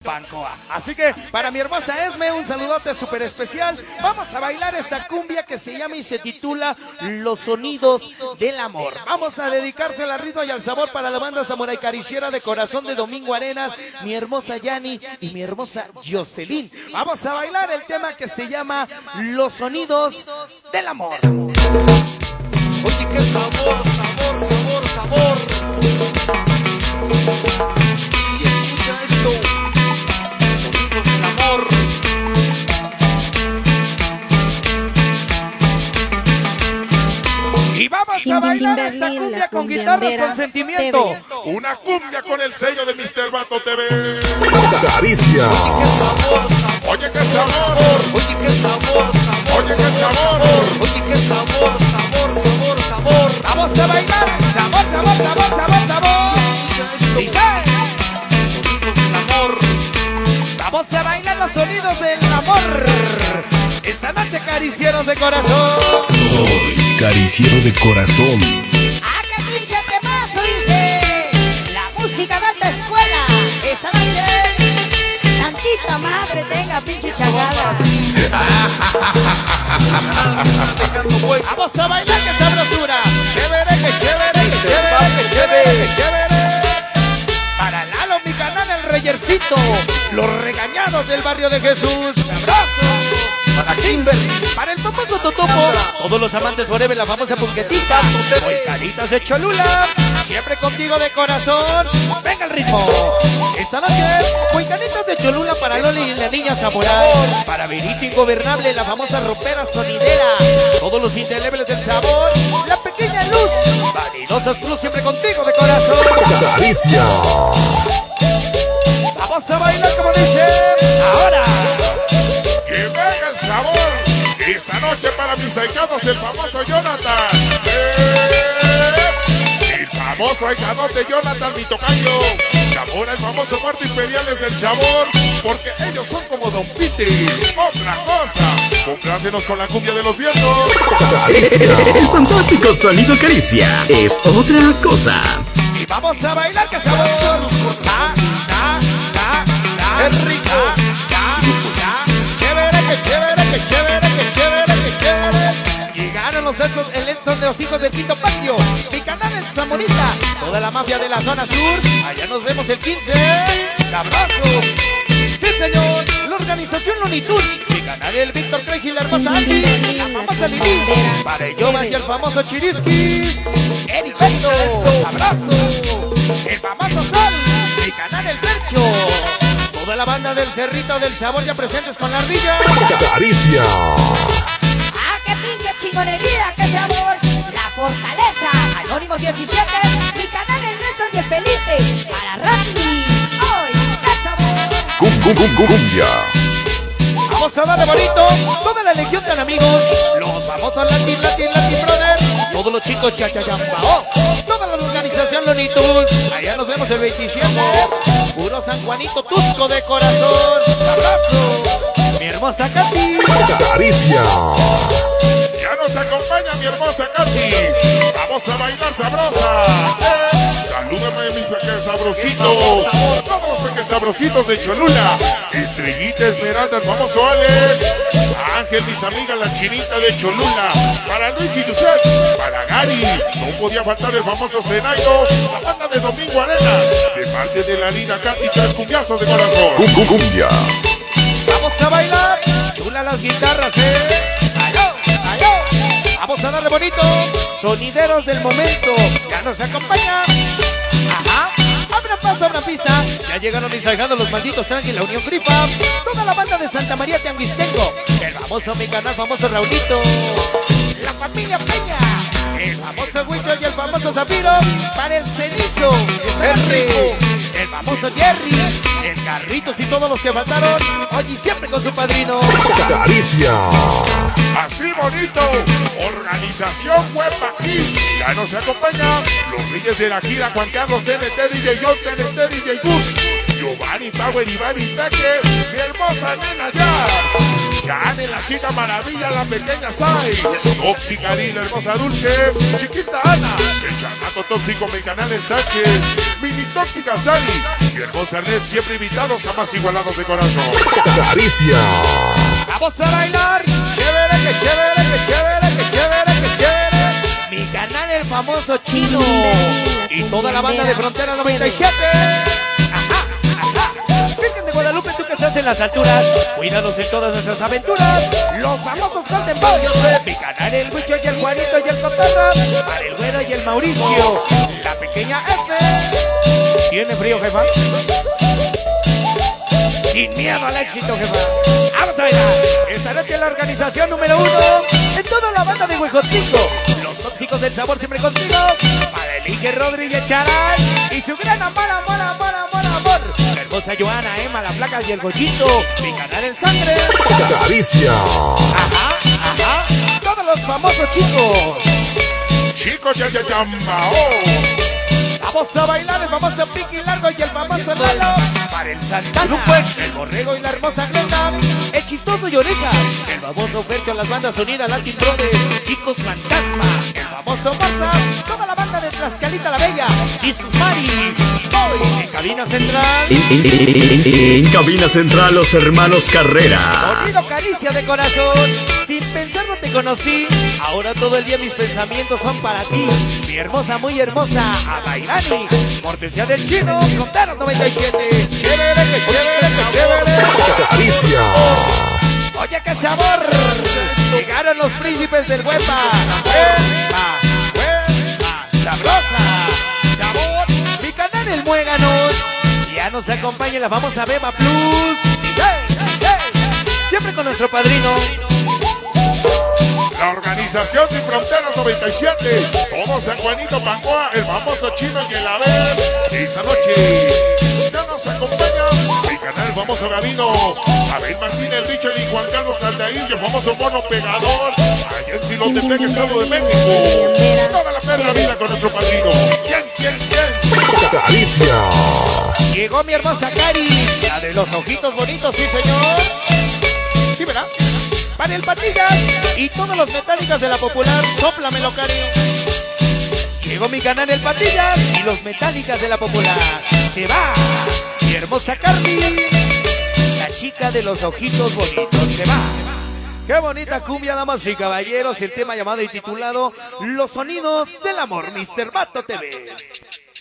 Bancoa. Así que para mi hermosa Esme, un saludote súper especial. Vamos a bailar esta cumbia que se llama y se titula Los Sonidos del Amor. Vamos a dedicársela al ritmo y al sabor para la banda Samurai Cariciera de Corazón de Domingo Arenas, mi hermosa Yani y mi hermosa Jocelyn. Vamos a bailar el tema que se llama Los Sonidos del Amor. Oye, qué sabor, sabor, sabor, sabor. Y escucha esto. Sonidos del amor. Y vamos a bailar esta cumbia con guitarras con sentimiento. Una cumbia con el sello de Mr. Vato TV. Caricia. Oye, qué sabor. Oye, qué sabor, sabor. Oye, qué sabor. Oye, qué sabor. Oye, qué sabor, sabor, sabor, sabor. Vamos a bailar. Sabor, sabor, sabor, sabor, sabor. Escucha esto. ¿Y qué? Sonidos del amor. Vamos a bailar los sonidos del amor. Esta noche caricieros de corazón. Soy cariciero de corazón. ¡Ah, qué pinche temazo, dice! La música de esta escuela. Esta noche, tantita madre tenga pinche chagada. Vamos a bailar que sabrosura. Chévere, que chévere, que chévere, que chévere, que chévere. Para Lalo, mi canal, el Reyercito. Los regañados del barrio de Jesús. ¡Abrazo! Para Kimberly. Para el famoso Totopo, todos los amantes forever, la famosa punquetita, muy caritas de Cholula, siempre contigo de corazón, venga el ritmo. Esta noche, muy caritas de Cholula para Loli y la niña Samurai, para Virito Ingobernable, la famosa ropera sonidera, todos los indelebles del sabor, la pequeña luz, vanidosas cruz, siempre contigo de corazón. Caricia. Vamos a bailar como dice, ahora. Que venga el sabor. Esta noche para mis ahijados, el famoso Jonathan. El famoso ahijanote Jonathan, mi tocayo. Sabor, el famoso Muerte Imperiales del Sabor. Porque ellos son como Don Piti. Otra cosa. Complácenos con la cumbia de los vientos. Caricia. El fantástico sonido Caricia es otra cosa. Y vamos a bailar que sabor. Es rico. Chévere, que chévere, que chévere, que chévere, que chévere. Llegaron los el Edson de los hijos del quinto patio. Mi canal es Samonita. Toda la mafia de la zona sur. Allá nos vemos el 15. ¡Sabroso! Sí, señor. La organización Lonitud. Mi canal el Víctor Crazy y la hermosa Andy. La famosa Lili. Para Yoma y el famoso Chiriskis. Eric Beto. ¡Abrazo! El famoso Sol. Mi canal el Percho. Toda la banda del Cerrito del Sabor ya presentes con la ardilla. Caricia. ¡Ah, qué pinche chingonería, qué sabor! La Fortaleza, Anónimos 17, mi canal el Nelson y el Felipe, para Randy. ¡Hoy, qué sabor! Cumbia. Vamos a darle bonito. Toda la legión de amigos. Los famosos Latin Brothers. Todos los chicos Chachayambao. Toda la organización Lonitud. Allá nos vemos el 27. Puro San Juanito Tusco de corazón. Abrazo. Mi hermosa Katy. Caricia. Ya nos acompaña mi hermosa Katy. Vamos a bailar sabrosa. Salúdame mis pequeños sabrositos. Todos los pequeños sabrositos de Cholula. Estrellita Esmeralda, el famoso Alex. Ángel, mis amigas, la chinita de Cholula. Para Luis y Lucet. Para Gary. No podía faltar el famoso Zenairo. La banda de Domingo Arena. De parte de la linda Katy, tres cumbiazos de corazón. Cumbia. Vamos a bailar. Chula las guitarras, ¡Aló! ¡Aló! Vamos a darle bonito. Sonideros del momento. Ya nos acompañan. Ajá. Abra paso, abra pista. Ya llegaron mis ahijados, los malditos Tranqui, la Unión Grifa. Toda la banda de Santa María Tianguistengo. El famoso mi canal, famoso Raulito. La familia Peña. El famoso Huicho y el famoso Zafiro. Para el Cenizo. Es rico. El famoso Jerry. El Carritos y todos los que faltaron. Hoy y siempre con su padrino. Caricia. Así bonito, organización Huepa aquí. Ya nos acompaña los reyes de la gira, Juan Carlos TNT, DJ John, TNT, DJ Gus. Giovanni Power y Bari Taque, mi hermosa nena Jazz. Gane la chica maravilla, la pequeña Sai. Tóxica Lina, hermosa Dulce. Chiquita Ana. El chamaco tóxico, mi canal El Sánchez. Mini tóxica Sally. Mi hermosa Red, siempre invitados, jamás igualados de corazón. Caricia. Vamos a bailar. Chévere, que chévere, que chévere, que chévere, que chévere. Mi canal El Famoso Chino. Y toda la banda de Frontera 97. Ajá, ajá. Virgen de Guadalupe, tú que estás en las alturas. Cuídanos en todas nuestras aventuras. Los famosos Golden Boys. Mi canal El Bicho y el Juanito y el Cotorra. Para el Güero y el Mauricio. La pequeña F. ¿Tiene frío, jefa? Sin miedo al éxito, jefa. Vamos a ver. Esta noche la organización número 1 en toda la banda de Huejotzingo. Los tóxicos del sabor siempre contigo. Para el Ige Rodríguez Charay y su gran amor, amor, amor, amor, amor. La hermosa Joana, Emma, la placa y el Gollito. Mi canal El Sangre. Caricia. Ajá, ajá. Todos los famosos chicos. Chicos, ya. Vamos a bailar el famoso Piqui Largo y el famoso Lalo. Para el Santana, el Borrego y la hermosa Glenda. El Chistoso y Oreja. El famoso Fercho, las bandas unidas, Latin Brothers. Chicos Fantasma. El famoso Barça. Toda la banda de Tlaxcalita la Bella. Discos Mari. Hoy en cabina central. En cabina central, los hermanos Carrera. Sonido Caricia de corazón. Sin pensarlo te conocí. Ahora todo el día mis pensamientos son para ti. Mi hermosa, muy hermosa, Adairani. Cortesía del Chino, Frontera 97. Chévere, que chévere, que chévere. Caricia. Oye, qué sabor. Llegaron los príncipes del Huepa. Huepa, huepa, sabrosa, sabor. Mi canal El Muéganos. Ya nos acompaña la famosa Beba Plus. Siempre con nuestro padrino. La organización Sin Fronteras 97. Todo San Juanito, Pangoa, el famoso Chino y el Abel. Esta noche ya nos acompaña mi canal El Famoso Gabino, Abel Martín, el Richard y Juan Carlos Aldair, el famoso Mono Pegador. Allá en Silotepec, Estado de México. Toda la perra vida con nuestro padrino. ¿Quién? Caricia. Llegó mi hermosa Cari, la de los ojitos bonitos, sí señor. Sí, ¿verdad? Para el Patillas y todos los metálicas de la popular, sóplamelo, Cari. Llegó mi canal El Patillas y los metálicas de la popular. Se va mi hermosa Carly, la chica de los ojitos bonitos. Se va. Qué bonita cumbia, damas y caballeros. El tema llamado y titulado Los Sonidos del Amor, Mr. Bato TV.